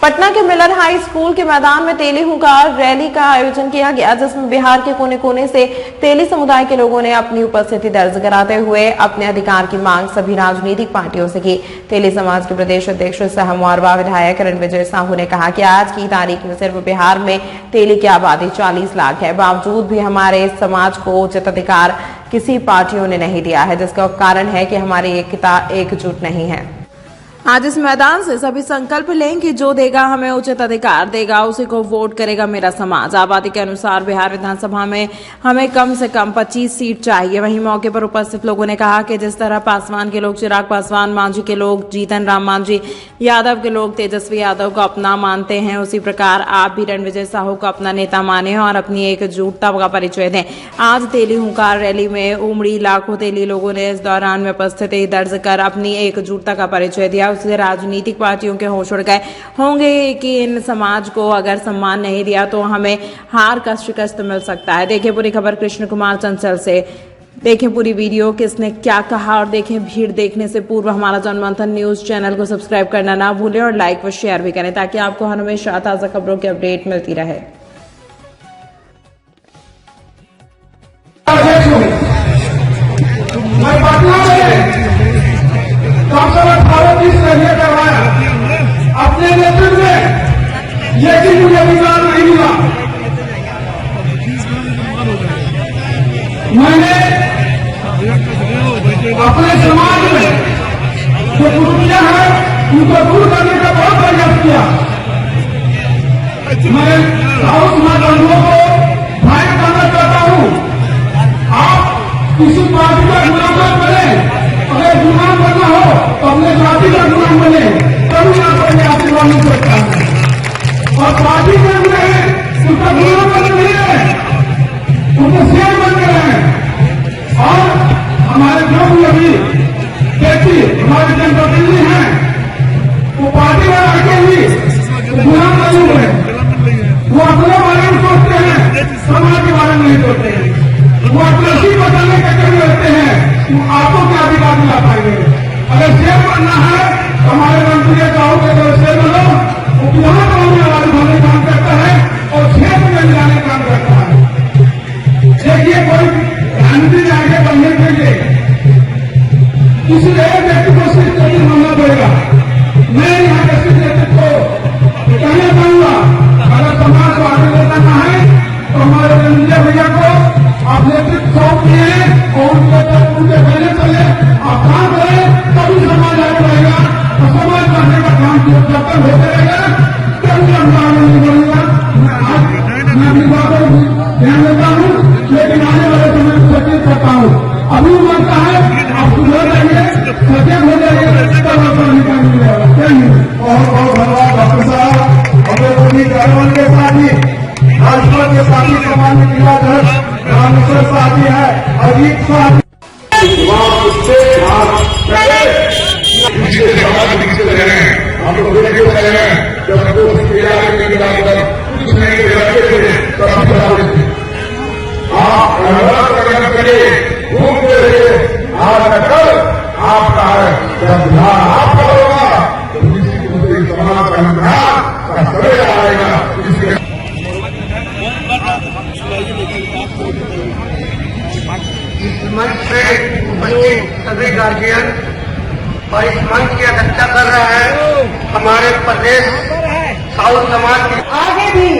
पटना के मिलन high school के मैदान में तेली हुंकार रैली का आयोजन किया गया, जिसमें बिहार के कोने कोने से तेली समुदाय के लोगों ने अपनी उपस्थिति दर्ज कराते हुए अपने अधिकार की मांग सभी राजनीतिक पार्टियों से की। तेली समाज के प्रदेश अध्यक्ष सह मोरबा विधायक रणविजय साहू ने कहा कि आज की तारीख में सिर्फ बिहार में तेली की आबादी 40 लाख है, बावजूद भी हमारे समाज को उचित अधिकार किसी पार्टियों ने नहीं दिया है, जिसका कारण है कि हमारी एकता एकजुट नहीं है। आज इस मैदान से सभी संकल्प लें कि जो देगा हमें उचित अधिकार देगा, उसी को वोट करेगा मेरा समाज। आबादी के अनुसार बिहार विधानसभा में हमें कम से कम 25 सीट चाहिए। वहीं मौके पर उपस्थित लोगों ने कहा कि जिस तरह पासवान के लोग चिराग पासवान, मांझी के लोग जीतन राम मांझी, यादव के लोग तेजस्वी यादव को अपना मानते हैं, उसी प्रकार आप भी रणविजय साहू को अपना नेता माने और अपनी एकजुटता का परिचय दें। आज तेली हुंकार रैली में उमड़ी लाखों तेली लोगों ने इस दौरान में उपस्थिति दर्ज कर अपनी एकजुटता का परिचय दिया। उससे राजनीतिक पार्टियों के होश उड़ गए होंगे कि इन समाज को अगर सम्मान नहीं दिया तो हमें हार का शिकस्त मिल सकता है। देखिए पूरी खबर कृष्ण कुमार चंचल से। देखें पूरी वीडियो किसने क्या कहा और देखें भीड़। देखने से पूर्व हमारा जनमंथन न्यूज चैनल को सब्सक्राइब करना ना भूलें और लाइक व शेयर भी करें, ताकि आपको हर हमेशा ताजा खबरों की अपडेट मिलती रहे। अपने नेतृत्व में लेकिन मुझे अधिकार नहीं मिला। मैंने अपने समाज में जो कुरीतियां हैं उनको दूर करने का बहुत प्रयास किया। मैं राहुल कुमार बंधुओं को भाई कहना चाहता हूं, आप किसी पार्टी का गुलाम मत बने। अगर गुलाम बनना हो तो अपने जाति का गुलाम बने, तभी आपको आशीर्वाद मिल सकता है। और पार्टी के अंदर है उसका गुलाम बन नहीं है, उनके शेर बन गए हैं। और हमारे जो भी अभी व्यक्ति हमारे जनप्रतिनिधि हैं वो पार्टी में आके ही गुलाम नहीं हुए, वो अपने बारे में सोचते हैं, समाज के बारे में नहीं सोचते हैं। वो अपने ही बदलने के चक्कर में रहते हैं, वो आपको क्या अधिकार दिला पाएंगे। अगर शेर बनना है तो हमारे मंत्री साहू के जो शेर बनो, वो यहाँ होने वाले भरने काम करता है और शेर में मिलाने काम करता है। देखिए कोई राजनीति में आगे बढ़ने के लिए किसी एक व्यक्ति को सिर्फ नहीं मानना पड़ेगा। मैं यहाँ के सिर्फ नेतृत्व को कहना चाहूंगा, अगर समाज को आगे ले जाना है तो हमारे रणविजय भैया को आप नेतृत्व सौंप दिए और उनके कहने चले आप काम करें, तभी समाज आगे बढ़ेगा। और समाज करने का काम जब तक होते रहेगा तभी हम आगे नहीं बढ़ेगा। मैं अपनी बातों को ध्यान देता हूँ, लेकिन आने वाले समय में सचेत करता हूँ। अभी बनता है आप सुधर जाइए, सचेत हो जाइए, तब आपका निकाल मिलेगा। बहुत बहुत धन्यवाद डॉक्टर साहब। हमें पूरी कार्यक्रम के साथ ही भाजपा के साथी सामान्य जिलाध्यक्ष रामेश्वर साथी है, अजीत साथी हम लोग कुछ नहीं घूमते रहिए। आज कल आपका है, जब ध्यान आपका होगा तो किसी समाज का ध्यान का समय आएगा। इस मंच पे उपस्थित सभी गार्जियन और इस मंच की अध्यक्षता कर रहे हैं हमारे प्रदेश साउथ समाज के। आगे भी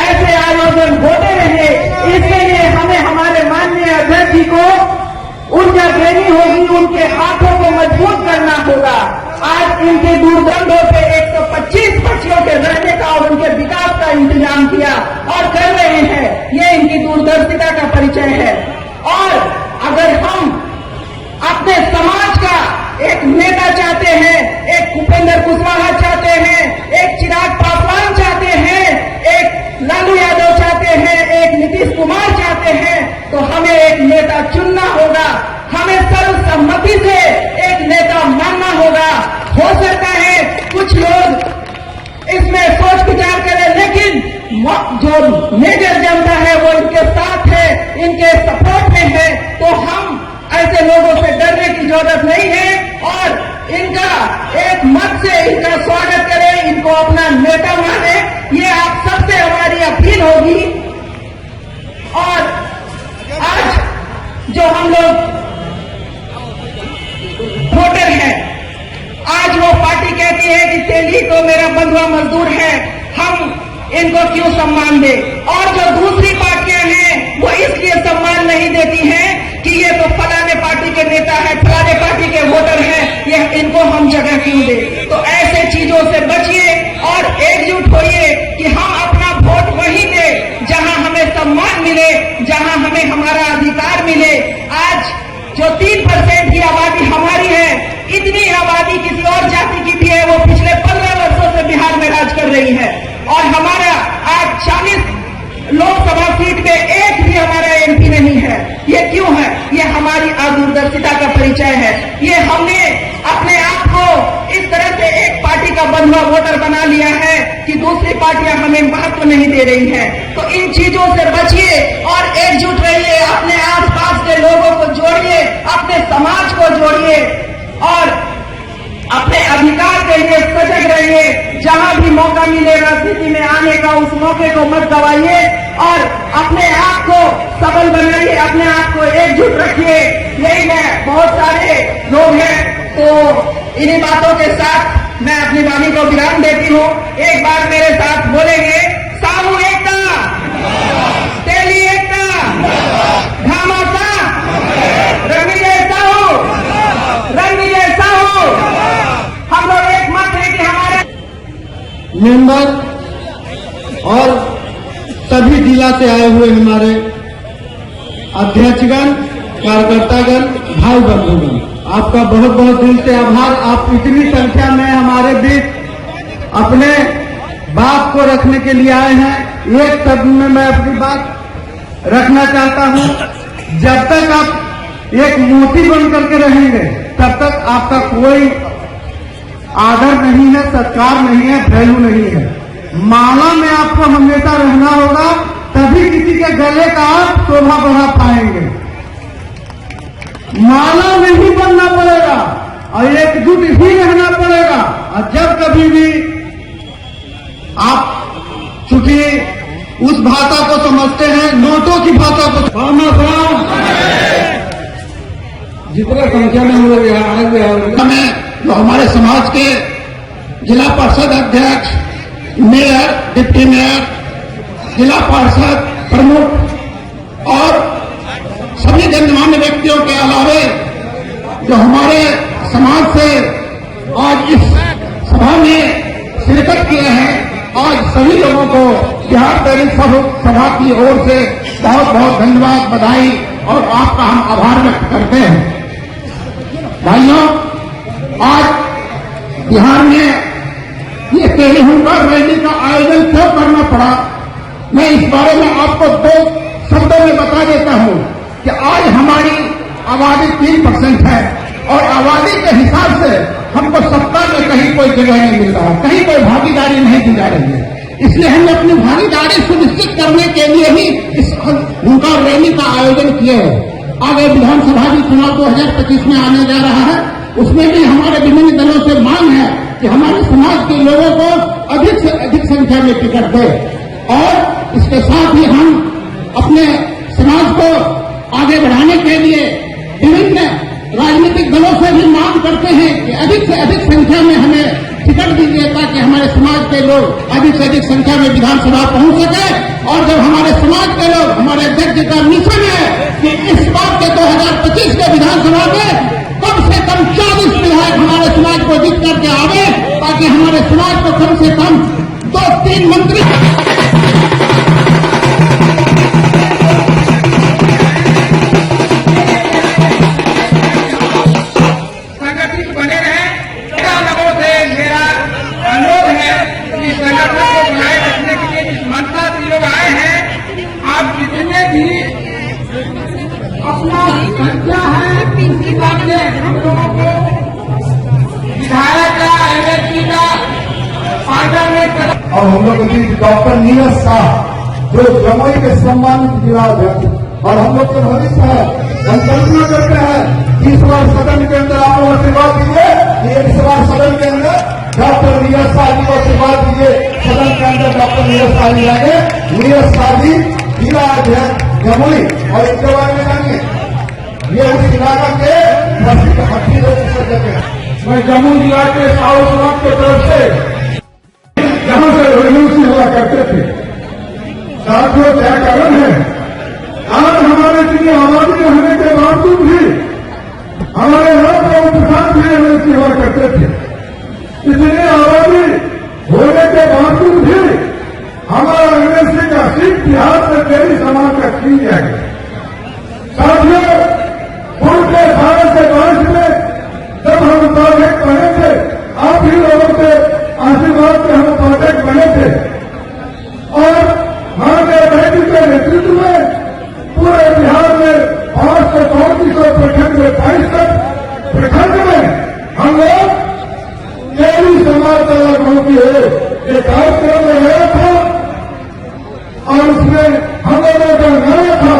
ऐसे आयोजन होते रहे, इसके लिए हमें हमारे माननीय अध्यक्ष जी को ऊर्जा देनी होगी, उनके हाथों को मजबूत करना होगा। आज इनके दूरदर्शों पे 125 बच्चियों के रहने का और उनके विकास का इंतजाम किया और कर रहे हैं, ये इनकी दूरदर्शिता का परिचय है। और अगर हम अपने समाज का एक नेता चाहते हैं, एक उपेंद्र कुशवाहा चाहते हैं, एक चिराग पासवान चाहते हैं, एक लालू यादव चाहते हैं, एक नीतीश कुमार चाहते हैं, तो हमें एक नेता चुनना होगा। हमें सर्वसम्मति से एक नेता मानना होगा। हो सकता है कुछ लोग इसमें सोच विचार करें, लेकिन जो मेजर जनता है वो इनके साथ है, इनके सपोर्ट में है, तो हम ऐसे लोगों से डरने की जरूरत नहीं है। और इनका एक मत से इनका स्वागत करें, इनको अपना नेता माने, ये आप सबसे हमारी अपील होगी। और आज जो हम लोग वोटर हैं, आज वो पार्टी कहती है कि तेली तो मेरा बंधुआ मजदूर है, हम इनको क्यों सम्मान दे। और जो दूसरी पार्टियां हैं वो इसलिए सम्मान नहीं देती हैं कि ये तो फलाने पार्टी के नेता है, फलाने पार्टी के वोटर हैं, ये इनको हम जगह क्यों दे। तो ऐसे चीजों से बचिए और एकजुट होइए कि हम अपना वोट वहीं दे जहां हमें सम्मान मिले, जहां हमें हमारा अधिकार मिले। आज जो 3% की आबादी हमारी है, इतनी आबादी किसी और जाति की भी है, वो पिछले 15 वर्षों से बिहार में राज कर रही है। और हमारा आज 40 लोकसभा सीट में एक भी हमारा एमपी नहीं है। ये क्यों है? ये हमारी अदूरदर्शिता का परिचय है। ये हमने अपने आप को इस तरह से एक पार्टी का बंधुआ वोटर बना लिया है कि दूसरी पार्टियां हमें महत्व नहीं दे रही हैं। तो इन चीजों से बचिए और एकजुट रहिए, अपने आसपास के लोगों को जोड़िए, अपने समाज को जोड़िए और अपने अधिकार के लिए सजग रहिए। जहां भी मौका मिले राजनीति में आने का, उस मौके को मत गवाइए और अपने आप को सबल बनाइए, अपने आप को एकजुट रखिए। यही मैं, बहुत सारे लोग हैं, तो इन्हीं बातों के साथ मैं अपनी वाणी को विराम देती हूँ। एक बार मेरे साथ बोलेंगे, साहू एकता, तेली एकता, घामासा, रंगीले साहू, रंगीले साहू। हम लोग एक मत है कि हमारे मेंबर और सभी जिला से आए हुए हमारे अध्यक्षगण, कार्यकर्तागण, भाई बंधुगण, आपका बहुत बहुत दिल से आभार। आप इतनी संख्या में हमारे बीच अपने बात को रखने के लिए आए हैं। एक शब्द में मैं अपनी बात रखना चाहता हूं, जब तक आप एक मोती बन करके रहेंगे तब तक आपका कोई आदर नहीं है, सत्कार नहीं है, वैल्यू नहीं है। माला में आपको हमेशा रहना होगा, तभी किसी के गले का आप शोभा बढ़ा पाएंगे। माला में ही बनना पड़ेगा और एकजुट ही रहना पड़ेगा। और जब कभी भी आप चूंकि उस भाषा को समझते हैं, नोटों की भाषा को, जितने संख्या में हम लोग यहाँ आए हुए हैं, हमें जो हमारे समाज के जिला परिषद अध्यक्ष, मेयर, डिप्टी मेयर, जिला पार्षद प्रमुख और सभी गणमान्य व्यक्तियों के अलावे जो हमारे समाज से आज इस सभा में शिरकत किए हैं, आज सभी लोगों को बिहार दैनिक सभा की ओर से बहुत बहुत धन्यवाद, बधाई और आपका हम आभार व्यक्त करते हैं। भाइयों, आज बिहार में ये तेली हुंकार रैली का आयोजन क्यों करना पड़ा, मैं इस बारे में आपको 2 शब्दों में बता देता हूं कि आज हमारी आबादी 3% है और आबादी के हिसाब से हमको सत्ता में कहीं कोई जगह नहीं मिल रहा, कहीं कोई भागीदारी नहीं दी जा रही है। इसलिए हमने अपनी भागीदारी सुनिश्चित करने के लिए ही इस हुंकार रैली का आयोजन किए हैं। आगे विधानसभा की चुनाव 2025 में आने जा रहा है, उसमें भी हमारे विभिन्न दलों से मांग है कि हमारे समाज के लोगों को अधिक से अधिक संख्या में टिकट दे। और इसके साथ ही हम अपने समाज को आगे बढ़ाने के लिए विभिन्न राजनीतिक दलों से भी मांग करते हैं कि अधिक से अधिक संख्या में हमें टिकट दीजिए ताकि हमारे समाज के लोग अधिक से अधिक संख्या में विधानसभा पहुंच सके। और जब हमारे समाज के लोग, हमारे अध्यक्ष का मिशन है कि इस बार के 2025 के विधानसभा में कम से कम 40 विधायक हमारे समाज को जीत करके आवे, ताकि हमारे समाज को कम से कम 2-3 मंत्री संगठित बने रहे। लोगों से मेरा अनुरोध है कि संगठन को बनाए रखने के लिए जिस मंशा से लोग आए हैं, आप जितने भी अपना संख्या है हम लोगों को विधायक का, एमएलसी का आर्डर में। और हम लोग के बीच डॉक्टर नीरज शाह जो जमुई के सम्मानित जिला अध्यक्ष और हम लोग के भविष्य है, हम कल्पना करते हैं 20 वर्ष सदन के अंदर आप लोग आशीर्वाद दीजिए। ये इस बार सदन के अंदर डॉक्टर नीरज शाह जी को आशीर्वाद दीजिए। सदन के अंदर डॉक्टर नीरज शाह जी आएंगे। नीरज शाह जी जिला अध्यक्ष जमुई, और इनके बारे में जानिए, ये उस इलाका के प्रसिद्ध हट्टी लोग सदस्य हैं। मैं जम्मू जिला के साहू समाज की तरफ से जहां से रेवल्यूशन हुआ करते थे, साथियों क्या कारण है, आज हमारे इतनी आबादी होने के बावजूद भी हमारे यहाँ पर प्रसाद भी रेवल्यूशन हुआ करते थे। इतनी आबादी होने के बावजूद भी हमारा एमएलसी का सीट बिहार से तेरी समाज का छीन लिया गया। साथियों, पूर्व के 18 से 22 में जब हम उपाध्यक्ष बने थे, आप ही लोगों के आशीर्वाद से हम उपाध्यक्ष बने थे, और माननीय अध्यक्ष के नेतृत्व में पूरे बिहार में 5 से 34 प्रखंड में 62 प्रखंड में हम लोग तेरी समाज का लगभग की है ये कार्यक्रम में गया था, और उसमें हम लोगों का नारा था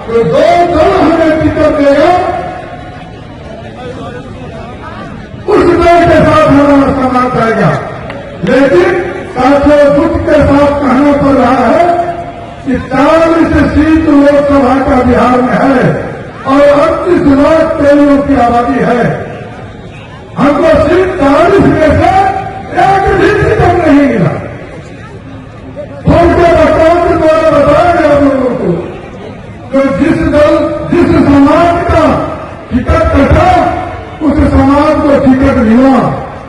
कि 2 दल हमें टिकट देगा, उस दल के साथ हमारा समाज जाएगा। लेकिन साथियों, दुख के साथ कहना पड़ रहा है कि 40 सीट लोकसभा का बिहार में है और 38 लाख तेलियों की आबादी है। हमको सिर्फ 40 में से एक भी टिकट नहीं मिला। उनके वक्ताओं के द्वारा बताया गया आप लोगों को तो जिस समाज का टिकट कटा उस समाज को टिकट मिला।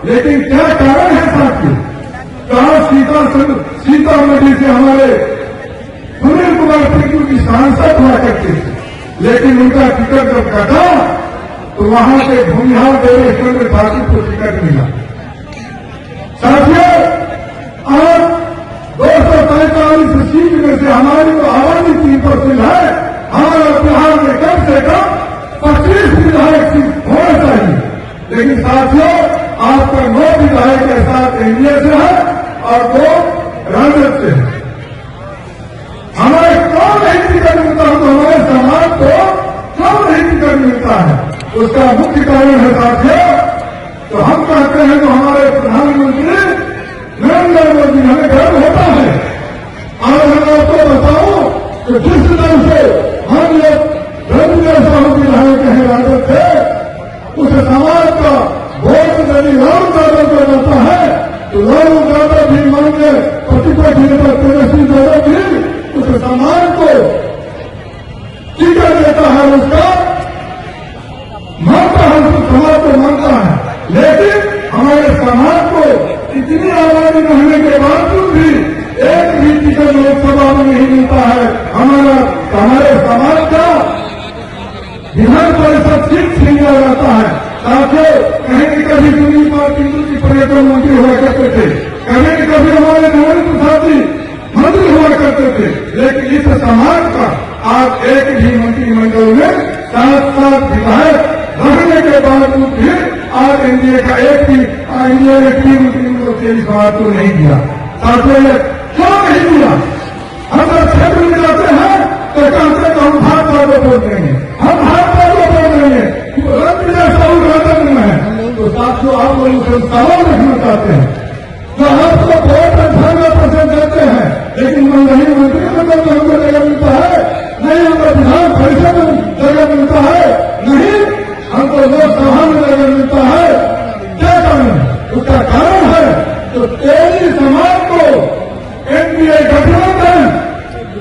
लेकिन क्या कारण है साथी, कहा सीतामढ़ी से हमारे सुनील कुमार टिकू की सांसद हुआ करती थी, लेकिन उनका टिकट जब कटा तो वहां के भूमिहार देवेश चंद्र ठाकुर को टिकट मिला। साथियों, आज 245 सीट में से हमारी तो आबादी 3% है, हमारा बिहार में कम से कम 25 विधायक सीट होना चाहिए। लेकिन साथियों, आपका 9 विधायक के साथ एनडीए से है और 2 राजद से है। हमारे क्यों नहीं टिकट मिलता है, तो हमारे समाज को क्यों नहीं टिकट मिलता है, उसका मुख्य कारण है साथियों। तो हम कहते हैं तो हमारे प्रधानमंत्री नरेंद्र मोदी, हमें गर्व होता है। आज मैं आपको बताऊं कि जिस तरह से हम लोग रविंद्र साहू विधायक हैं राजद थे, उस समाज का वोट यदि लालू यादव को जाता है तो लालू यादव भी मांगे प्रतिपक्ष नेता तेजस्वी यादव भी उस समाज को टिकट देता है, उसका मानता है, उस समाज को मानता है। लेकिन हमारे समाज को इतनी आबादी रहने के बावजूद भी एक भी टिकट लोकसभा में नहीं मिलता है। हमारे समाज का विधान परिषद सीट छीन लिया जाता है। साथियों, कहीं कभी सुनील कुमार टिकू की पर्यटन मंत्री हुआ करते थे, कहीं कभी हमारे नरेंद्र प्रसाद जी मंत्री हुआ करते थे, लेकिन इस समाज का आज एक भी मंत्रिमंडल में 7 विधायक रहने के बावजूद भी आज एनडीए का एक भी मंत्रिमंडल से इस बात को नहीं दिया। साथियों, क्यों नहीं दिया? हम जब क्षेत्र में जाते हैं तो कहते हैं हम भाजपा को वोट देंगे, हम भाजपा को वोट देंगे, तो साथियों, आप लोग संस्थाओं रखना चाहते हैं तो आपको वोट 18% देते हैं, लेकिन नहीं मंत्रिमंडल में हमको जगह मिलता है, नहीं हमको विधान परिषद में जगह मिलता है, नहीं हमको लोकसभा में जगह मिलता है। क्या कारण है? उसका कारण है तो तेरी समाज को एनडीए गठबंधन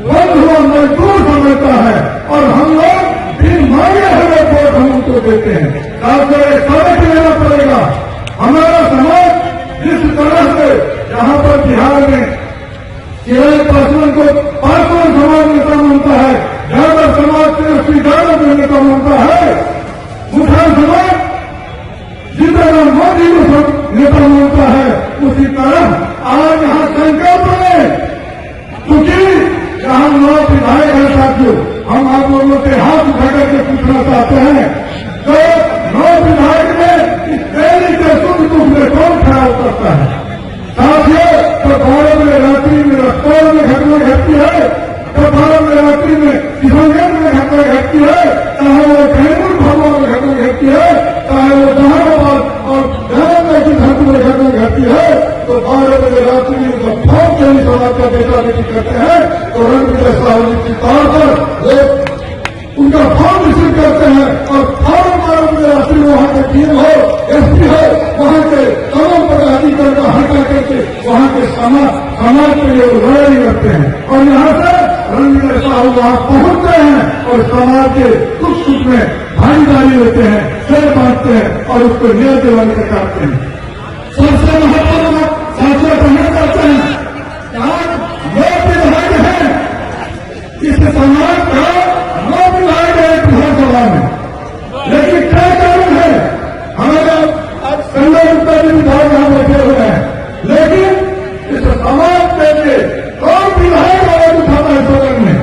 बंद हुआ मजबूर समझता है और हम लोग बिन मांगे हुए वोट हम उनको देते हैं। साथियों, एक समझ लेना पड़ेगा, हमारा समाज जिस तरह से जहां पर बिहार में केवल पासवान को पासवान समाज नेता मानता है, यादव समाज तेजस्वी यादव को नेता मानता है, मुसलमान समाज जितना मोदी को नेता मानता है, उसी तरह आज यहां संकल्प में क्योंकि यहाँ 9 विधायक हैं साथियों, हम आप लोगों से हाथ उठा करके पूछना चाहते हैं तो 9 विधायक में इस रैली के सुख दुख में कौन खड़ा उतरता है? साथियों, तो भारत में रात्रि में रक्तौल में घटना घटती है, तो भारत में रात्रि में किशनगंज में घटना घटती है, चाहे वो कैमूर भवन में घटना घटती है, चाहे वो जहानाबाद और समाज के सुख सुख में भागीदारी लेते हैं, शेयर बांटते हैं और उसको न्याय दिलाने का चाहते हैं। सबसे महत्वपूर्ण फैसला करना चाहते हैं लोग विधायक है, इस समाज का लोग विधायक है विधानसभा में, लेकिन क्या कारण है हमारे संजय गुप्ता जी विधायक यहां बैठे हुए हैं, लेकिन इस समाज के लिए कौन विधायक आवाज उठाता है सदन में,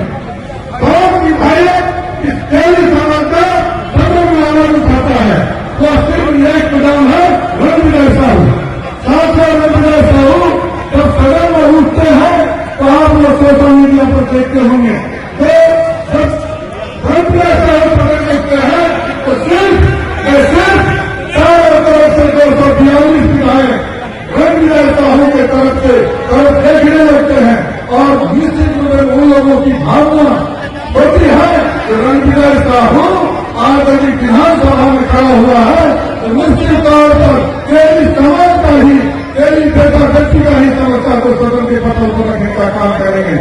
कौन विधायक इस केंद्र समाज का सदन में आवाज उठाता है, तो सिर्फ एक नाम है रणविजय साहू। सांसद रणविजय साहू जब सदन में उठते हैं तो आप लोग सोशल मीडिया पर देखते होंगे, तो जब रणविजय साहू सदन में उठते हैं तो सिर्फ चारों तरफ से 242 विधायक रणविजय साहू के तरफ से देखने लगते हैं और निश्चित रूप में उन लोगों की भावना होती है कि रणविजय साहू आज यदि विधानसभा में खड़ा हुआ है तो निश्चित तौर पर तेरी समाज का ही तेरी बेटा व्यक्ति का ही समस्या को सदन के पटल पर रखने का काम करेंगे।